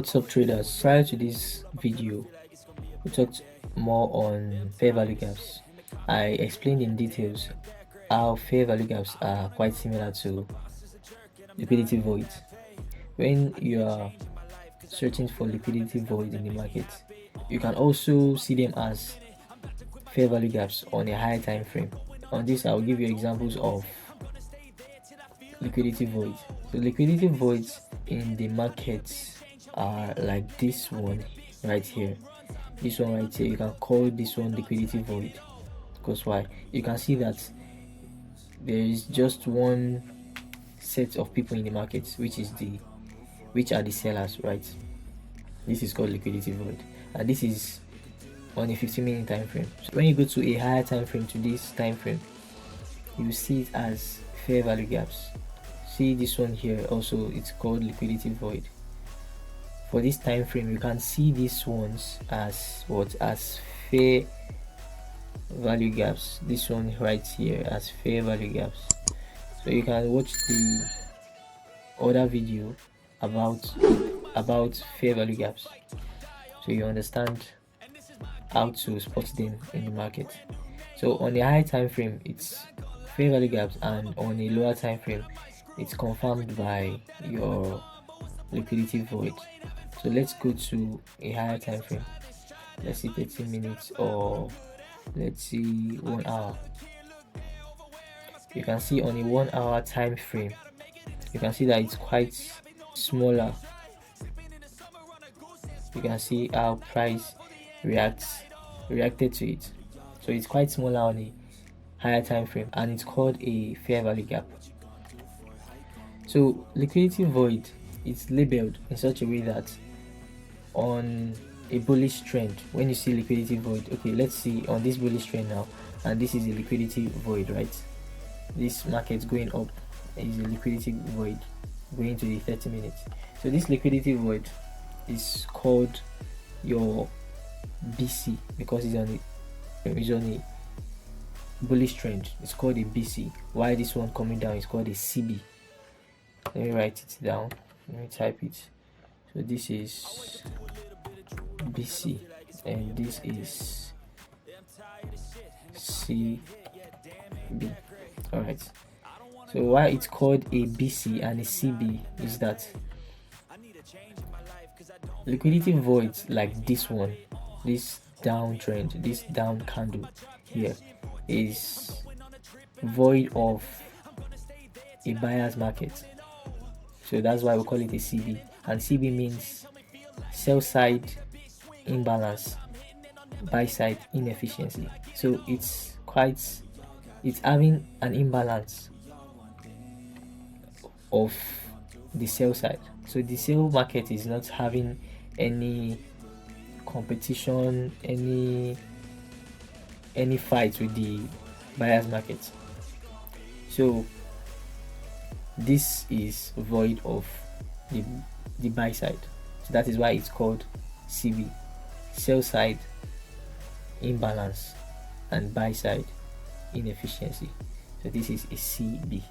What's up, traders? Prior to this video, we talked more on fair value gaps. I explained in details how fair value gaps are quite similar to liquidity voids. When you are searching for liquidity void in the market, you can also see them as fair value gaps on a higher time frame. On this, I will give you examples of liquidity voids. So liquidity voids in the markets are like this one right here. This one right here, you can call this one liquidity void, because why? You can see that there is just one set of people in the market, which are the sellers, right? This is called liquidity void, and this is on a 15-minute time frame. So when you go to a higher time frame, to this time frame, you see it as fair value gaps. See this one here also, it's called liquidity void. For this time frame, you can see these ones as what? As fair value gaps. This one right here as fair value gaps. So you can watch the other video about fair value gaps, so you understand how to spot them in the market. So on a high time frame, it's fair value gaps, and on a lower time frame, it's confirmed by your liquidity void. So let's go to a higher time frame. Let's see 30 minutes, or let's see 1 hour. You can see on a 1 hour time frame, you can see that it's quite smaller. You can see how price reacted to it. So it's quite smaller on a higher time frame, and it's called a fair value gap. So liquidity void is labeled in such a way that on a bullish trend, when you see liquidity void, okay, let's see on this bullish trend now, and this is a liquidity void, right? This market going up is a liquidity void going to the 30 minutes. So this liquidity void is called your BC, because it's on a bullish trend. It's called a BC. While this one coming down is called a CB. Let me write it down. Let me type it. So this is BC, and this is CB. All right. So why it's called a BC and a CB is that liquidity voids like this one, this downtrend, this down candle here, is void of a buyer's market. So that's why we call it a CB, and CB means sell side imbalance, buy side inefficiency. So it's having an imbalance of the sell side. So the sell market is not having any competition, any fight with the buyer's market. So this is void of the buy side. So that is why it's called CB, sell side imbalance and buy side inefficiency. So this is a CB.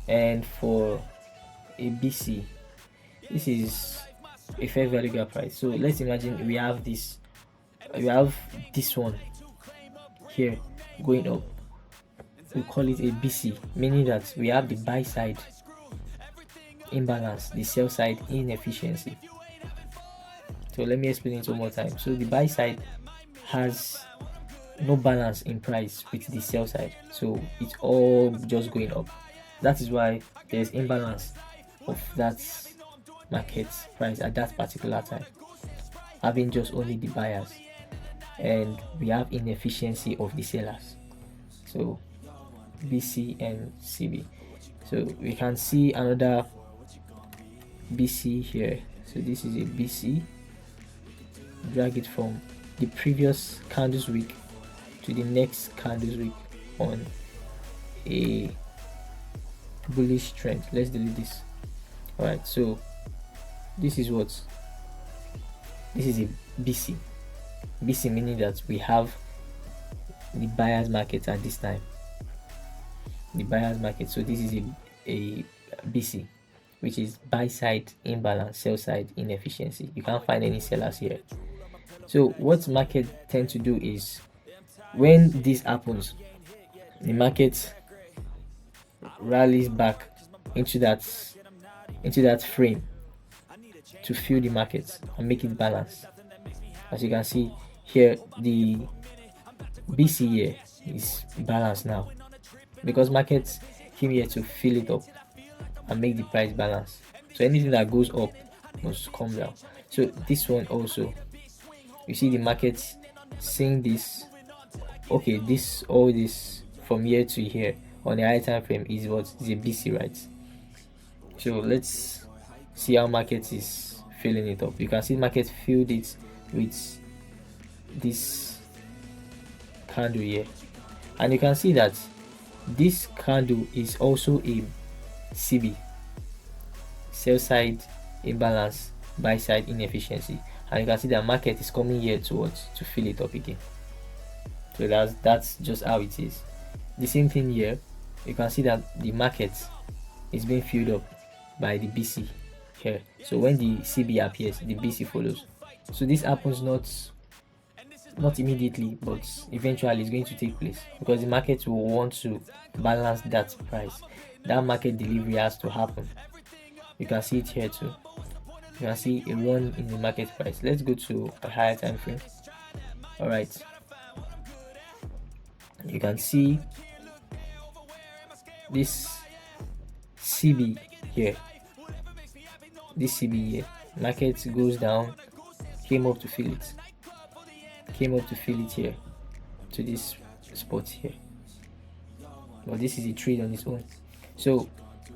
And for a BC, this is a fair value gap price. So let's imagine we have this one here going up. We call it a BC, meaning that we have the buy side imbalance, the sell side inefficiency. So let me explain it one more time. So the buy side has no balance in price with the sell side, so it's all just going up. That is why there's imbalance of that market price at that particular time, having just only the buyers, and we have inefficiency of the sellers. So BC and CB. So we can see another BC here. So this is a BC. Drag it from the previous candles week to the next candles week on a bullish trend. Let's delete this. All right, so this is a BC. BC meaning that we have the buyer's market at this time, the buyer's market. So this is a BC. which is buy side imbalance, sell side inefficiency. You can't find any sellers here. So what market tend to do is, when this happens, the market rallies back into that frame to fill the market and make it balance. As you can see here, the BC here is balanced now because markets came here to fill it up and make the price balance. So anything that goes up must come down. So this one also, you see the markets seeing this. Okay, all this from here to here on the higher time frame is what is a BC, right? So let's see how market is filling it up. You can see market filled it with this candle here, and you can see that this candle is also a CB, sell side imbalance, buy side inefficiency, and you can see that market is coming here to fill it up again. So that's just how it is. The same thing here, you can see that the market is being filled up by the BC here. So when the CB appears, the BC follows. So this happens not immediately, but eventually it's going to take place because the market will want to balance that price. That market delivery has to happen. You can see it here too. You can see a run in the market price. Let's go to a higher time frame. All right, you can see this CB here. This CB here, market goes down, came up to fill it here to this spot here, but this is a trade on its own. So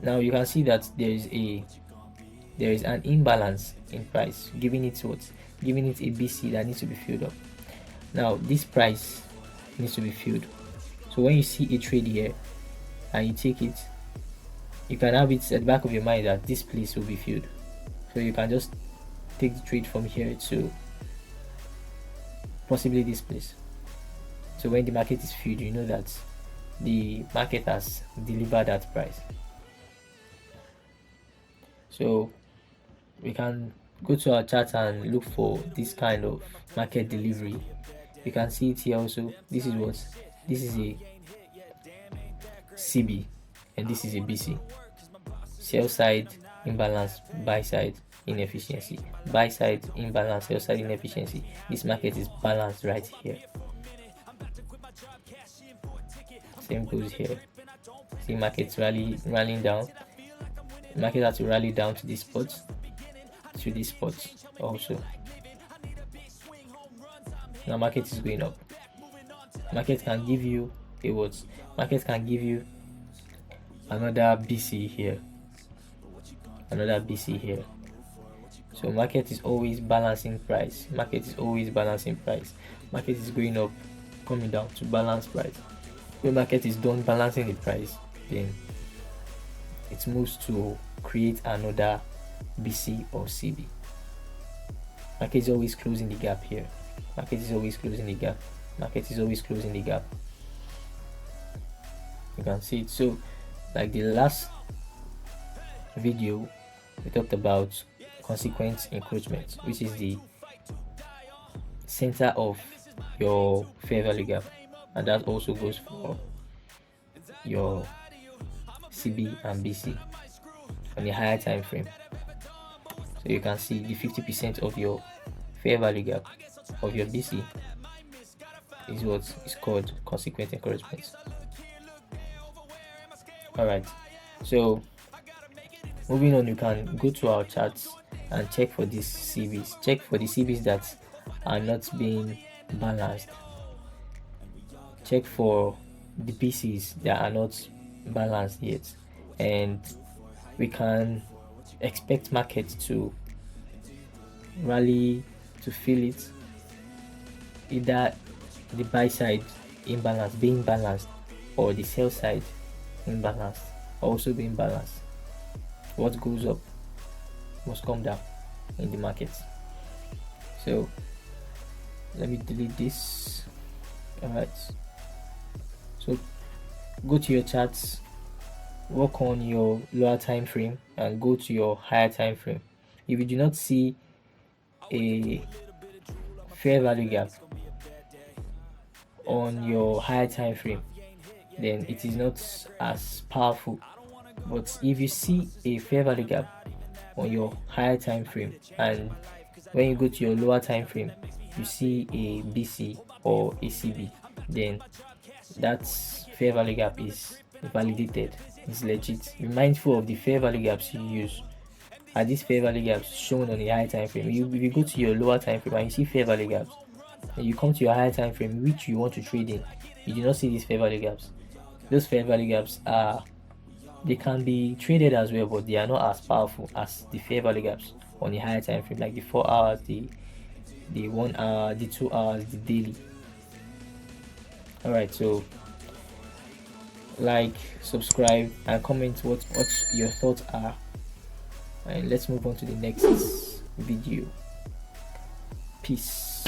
now you can see that there is an imbalance in price, giving it a BC that needs to be filled up. Now this price needs to be filled. So when you see a trade here and you take it, you can have it at the back of your mind that this place will be filled. So you can just take the trade from here to possibly this place. So when the market is filled, you know that the market has delivered that price. So we can go to our chart and look for this kind of market delivery. You can see it here also. This is a CB and this is a BC. Sell side imbalance, buy side inefficiency, buy side imbalance, sell side inefficiency. This market is balanced right here. Same goes here. See, market's rallying down. The market has to rally down to this spot, also. Now market is going up. Market can give you a what? Market can give you another BC here. Another BC here. So market is always balancing price. Market is going up, coming down to balance price. When market is done balancing the price, then it moves to create another BC or CB. Market is always closing the gap here. Market is always closing the gap. You can see it. So like the last video, we talked about consequent encroachment, which is the center of your fair value gap, and that also goes for your CB and BC on a higher time frame. So you can see the 50% of your fair value gap of your BC is what is called consequent encroachment. Alright, so moving on, you can go to our charts and check for these CBs. Check for the CBs that are not being balanced. Check for the BCs that are not balanced yet, and we can expect market to rally to fill it, either the buy side imbalance being balanced or the sell side imbalance also being balanced. What goes up must come down in the market. So let me delete this. Alright, so go to your charts work on your lower time frame and go to your higher time frame. If you do not see a fair value gap on your higher time frame, then it is not as powerful. But if you see a fair value gap on your higher time frame, and when you go to your lower time frame you see a BC or a CB, then that fair value gap is validated, it's legit. Be mindful of the fair value gaps you use. Are these fair value gaps shown on the higher time frame? If you go to your lower time frame and you see fair value gaps, and you come to your higher time frame which you want to trade in, you do not see these fair value gaps. Those fair value gaps are, they can be traded as well, but they are not as powerful as the fair value gaps on the higher time frame, like the 4 hours, the 1 hour, the 2 hours, the daily. All right, so like, subscribe, and comment what your thoughts are, and let's move on to the next video. Peace.